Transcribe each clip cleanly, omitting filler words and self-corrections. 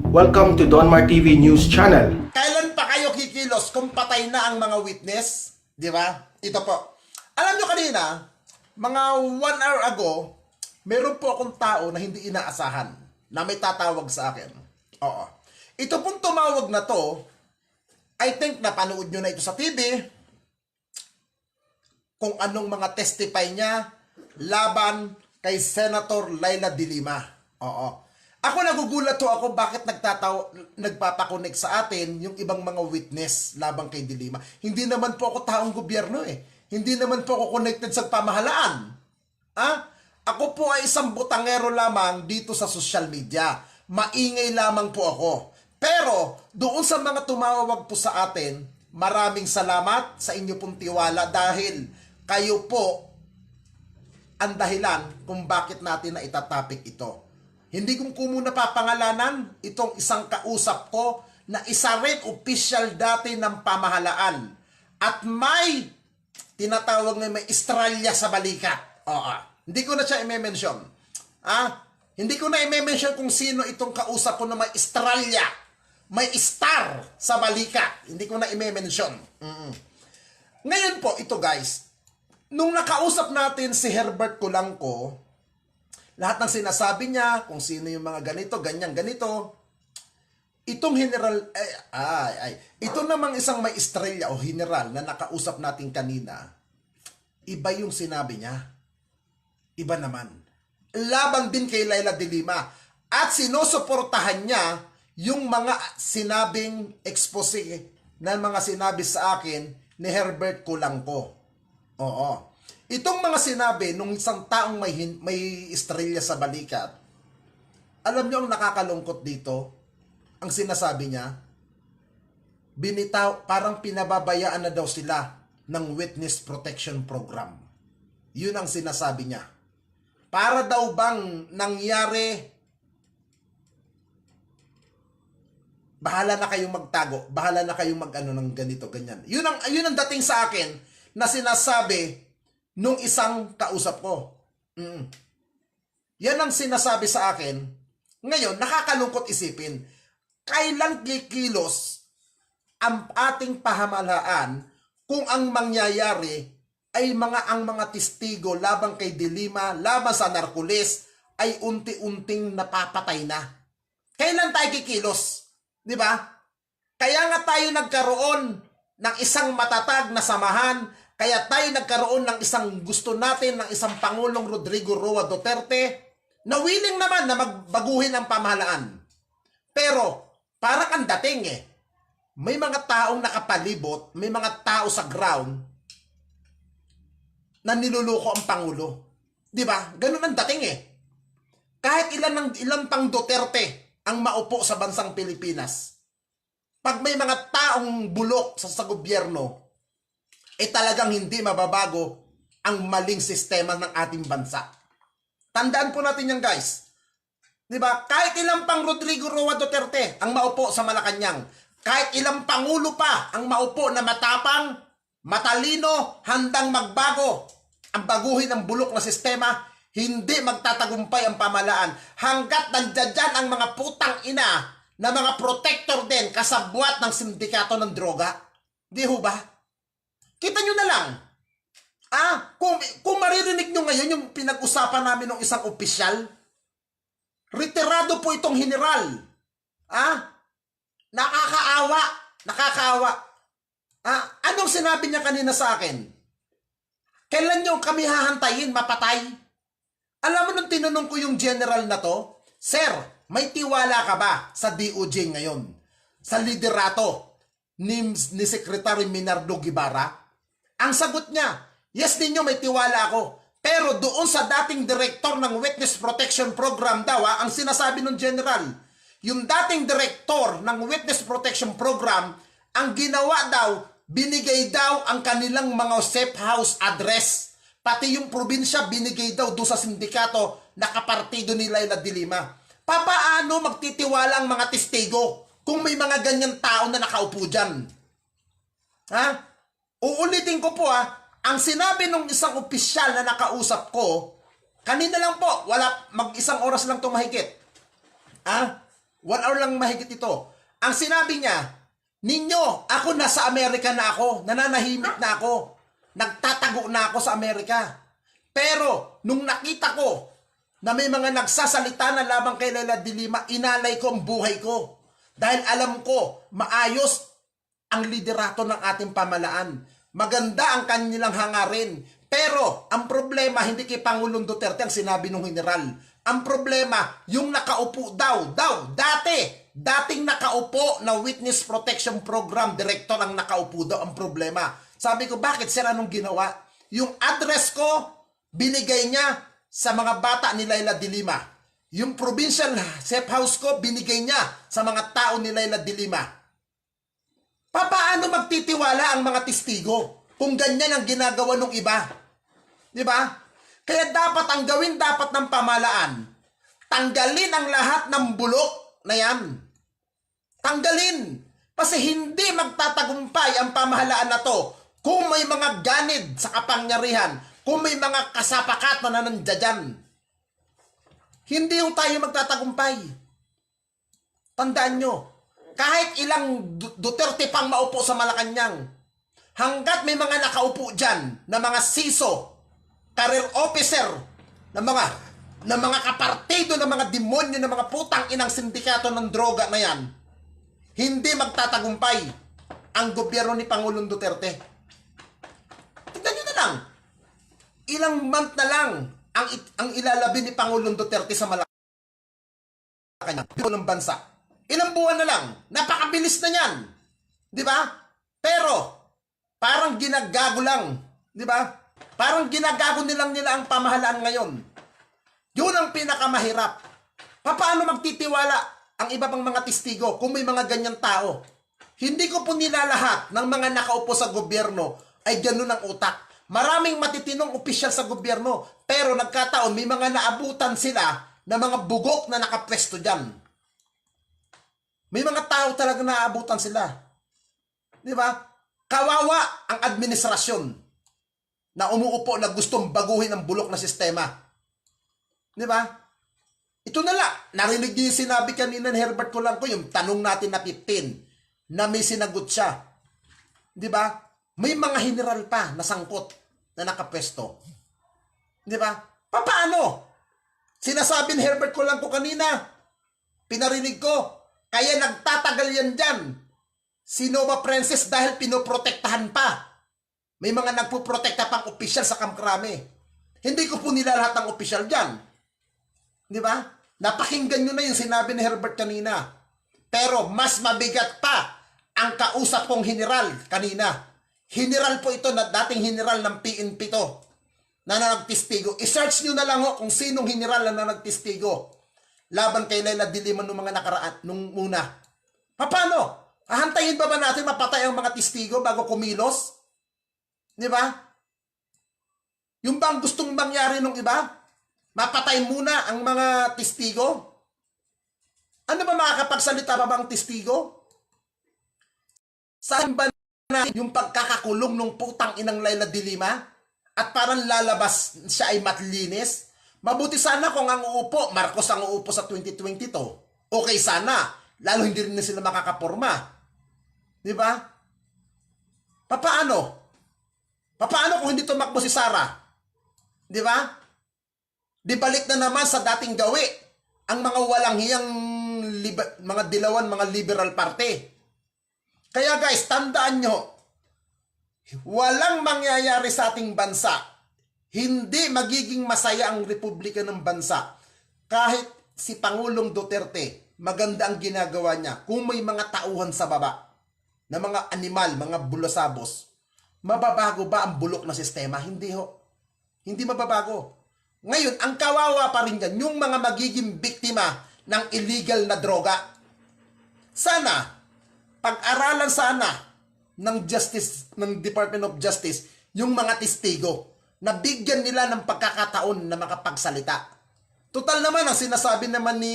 Welcome to Donmar TV News Channel. Kailan pa kayo kikilos kung patay na ang mga witness? Di ba? Ito po. Alam nyo kanina, mga 1 hour ago, meron po akong tao na hindi inaasahan na may tatawag sa akin. Oo. Ito pong tumawag na to, I think napanood nyo na ito sa TV, kung anong mga testify niya laban kay Senator Laila de Lima. Oo. Ako nagugulat to ako bakit nagpapakonek sa atin yung ibang mga witness laban kay de Lima. Hindi naman po ako taong gobyerno eh. Hindi naman po ako connected sa pamahalaan. Ako po ay isang butangero lamang dito sa social media. Maingay lamang po ako. Pero doon sa mga tumawag po sa atin, maraming salamat sa inyo pong tiwala dahil kayo po ang dahilan kung bakit natin na itatapik ito. Hindi ko muna papangalanan itong isang kausap ko na isa rin official dati ng pamahalaan. At may tinatawag na may Australia sa balikat. Hindi ko na siya i-mention. Hindi ko na i-mention kung sino itong kausap ko na may Australia. May star sa balikat. Hindi ko na i-mention. Ngayon po, ito guys. Nung nakausap natin si Herbert Colanco, lahat ng sinasabi niya, kung sino yung mga ganito, ganyan, ganito. Itong general, ito namang isang may estrella o general na nakausap natin kanina, iba yung sinabi niya. Iba naman. Laban din kay Laila de Lima. At sinusuportahan niya yung mga sinabing expose na mga sinabi sa akin ni Herbert Colanco. Oo. Itong mga sinabi nung isang taong may estrella sa balikat, alam niyo ang nakakalungkot dito? Ang sinasabi niya, binitaw, parang pinababayaan na daw sila ng Witness Protection Program. Yun ang sinasabi niya. Para daw bang nangyari, bahala na kayong magtago, bahala na kayong mag-ano ng ganito, ganyan. Yun ang dating sa akin na sinasabi nung isang kausap ko. Yan ang sinasabi sa akin. Ngayon, nakakalungkot isipin. Kailan kikilos ang ating pamahalaan kung ang mangyayari ay ang mga testigo laban kay de Lima, laban sa Narcoles, ay unti-unting napapatay na. Kailan tayo kikilos? Di ba? Kaya nga tayo nagkaroon ng isang matatag na samahan. Kaya tayo nagkaroon ng isang gusto natin ng isang Pangulong Rodrigo Roa Duterte na willing naman na magbaguhin ang pamahalaan. Pero parang ang dating may mga taong nakapalibot, may mga tao sa ground na niluluko ang Pangulo. Di ba? Ganun ang dating Kahit ilan pang Duterte ang maupo sa bansang Pilipinas. Pag may mga taong bulok sa gobyerno, talagang hindi mababago ang maling sistema ng ating bansa. Tandaan po natin yan guys. Diba? Kahit ilang pang Rodrigo Roa Duterte ang maupo sa Malacanang, kahit ilang pangulo pa ang maupo na matapang, matalino, handang magbago, ang baguhin ng bulok na sistema, hindi magtatagumpay ang pamahalaan hanggat nandiyan dyan ang mga putang ina na mga protector din kasabwat ng sindikato ng droga. Di ho ba? Kita nyo na lang. Kung maririnig nyo ngayon yung pinag-usapan namin ng isang opisyal, retirado po itong general. Nakakaawa. Nakakaawa. Anong sinabi niya kanina sa akin? Kailan nyo kami hahantayin, mapatay? Alam mo nung tinanong ko yung general na to, Sir, may tiwala ka ba sa DOJ ngayon? Sa liderato ni Secretary Minardo Guevara? Ang sagot niya, yes ninyo, may tiwala ako. Pero doon sa dating direktor ng Witness Protection Program daw, ang sinasabi ng general, yung dating direktor ng Witness Protection Program, ang ginawa daw, binigay daw ang kanilang mga safe house address. Pati yung probinsya, binigay daw doon sa sindikato na kapartido ni Laila de Lima. Papaano magtitiwala ang mga testigo kung may mga ganyan tao na nakaupo dyan? Uulitin ko po ang sinabi ng isang opisyal na nakausap ko, kanina lang po, mag-isang oras lang ito mahigit. 1 hour lang mahigit ito. Ang sinabi niya, ninyo, ako nasa Amerika na ako, nananahimik na ako, nagtatago na ako sa Amerika. Pero, nung nakita ko na may mga nagsasalita na labang kay Leila de Lima, inalay ko ang buhay ko. Dahil alam ko, maayos ang liderato ng ating pamalaan. Maganda ang kanilang hangarin. Pero, ang problema, hindi kay Pangulong Duterte ang sinabi ng general. Ang problema, yung nakaupo dating nakaupo na Witness Protection Program Director ang nakaupo daw ang problema. Sabi ko, bakit sir, anong ginawa? Yung address ko, binigay niya sa mga bata ni Leila de Lima. Yung provincial safe house ko, binigay niya sa mga tao ni Leila de Lima. Paano magtitiwala ang mga testigo kung ganyan ang ginagawa ng iba? Di ba? Kaya dapat ang gawin dapat ng pamalaan, tanggalin ang lahat ng bulok na yan. Tanggalin. Kasi hindi magtatagumpay ang pamahalaan na to kung may mga ganid sa kapangyarihan, kung may mga kasapakat na nandiyan. Hindi yung tayo magtatagumpay. Tandaan nyo, kahit ilang Duterte pang maupo sa Malacanang, hanggat may mga nakaupo dyan na mga siso, career officer, na mga kapartido, na mga demonyo, na mga putang inang sindikato ng droga na yan, hindi magtatagumpay ang gobyerno ni Pangulong Duterte. Tignan nyo na lang. Ilang month na lang ang ilalabi ni Pangulong Duterte sa Malacanang ng bansa. Ilang buwan na lang. Napakabilis na yan. Di ba? Pero, parang ginagago lang. Di ba? Parang ginagago nilang nila ang pamahalaan ngayon. Yun ang pinakamahirap. Paano magtitiwala ang iba pang mga testigo kung may mga ganyan tao? Hindi ko po nilalahat ng mga nakaupo sa gobyerno ay ganun ang utak. Maraming matitinong opisyal sa gobyerno, pero nagkataon may mga naabutan sila na mga bugok na nakapwesto dyan. May mga tao talaga naabutan sila. Di ba? Kawawa ang administrasyon na umuupo na gustong baguhin ang bulok na sistema. Di ba? Ito na lang. Narinig niyo yung sinabi kanina ni Herbert Colanco, yung tanong natin na 15, na may sinagot siya. Di ba? May mga general pa na sangkot na nakapwesto. Di ba? Paano? Sinasabi ni Herbert Colanco kanina, pinarinig ko, kaya nagtatagal yan dyan. Si Nova Princess dahil pinoprotektahan pa. May mga nagpuprotekta pang opisyal sa Camp Crame. Hindi ko po nila lahat ng opisyal dyan. Di ba? Napakinggan nyo na yung sinabi ni Herbert kanina. Pero mas mabigat pa ang kausap kong general kanina. General po ito, na dating general ng PNP to, na nagtistigo. I-search nyo na lang ho kung sinong general na nagtistigo laban kay Leila de Lima nung mga nakaraan, nung una. Paano? Hahantayin ba natin mapatay ang mga testigo bago kumilos? Di ba? Yung bang gustong mangyari nung iba? Mapatay muna ang mga testigo? Ano ba makakapagsalita pa bang testigo? Saan ba na yung pagkakakulong ng putang inang Leila de Lima? At parang lalabas siya ay matlinis? Mabuti sana kung ang uupo, Marcos ang uupo sa 2022. Okay sana. Lalo hindi rin na sila makakaporma. Di ba? Paano? Paano kung hindi tumakbo si Sara? Di ba? Di balik na naman sa dating gawi ang mga walang hiyang mga dilawan, mga liberal party. Kaya guys, tandaan nyo, walang mangyayari sa ating bansa. Hindi magiging masaya ang republika ng bansa kahit si Pangulong Duterte, maganda ang ginagawa niya. Kung may mga tauhan sa baba na mga animal, mga bulasabos, mababago ba ang bulok na sistema? Hindi ho. Hindi mababago. Ngayon, ang kawawa pa rin yan, yung mga magiging biktima ng illegal na droga. Sana, pag-aralan sana ng Justice, ng Department of Justice, yung mga testigo, na bigyan nila ng pagkakataon na makapagsalita. Total naman, ang sinasabi naman ni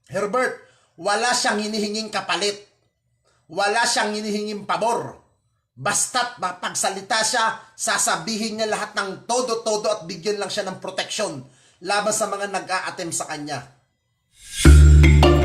Herbert, wala siyang hinihinging kapalit. Wala siyang hinihinging pabor. Basta't mapagsalita siya, sasabihin niya lahat ng todo-todo at bigyan lang siya ng proteksyon laban sa mga nag-a-attempt sa kanya. TV.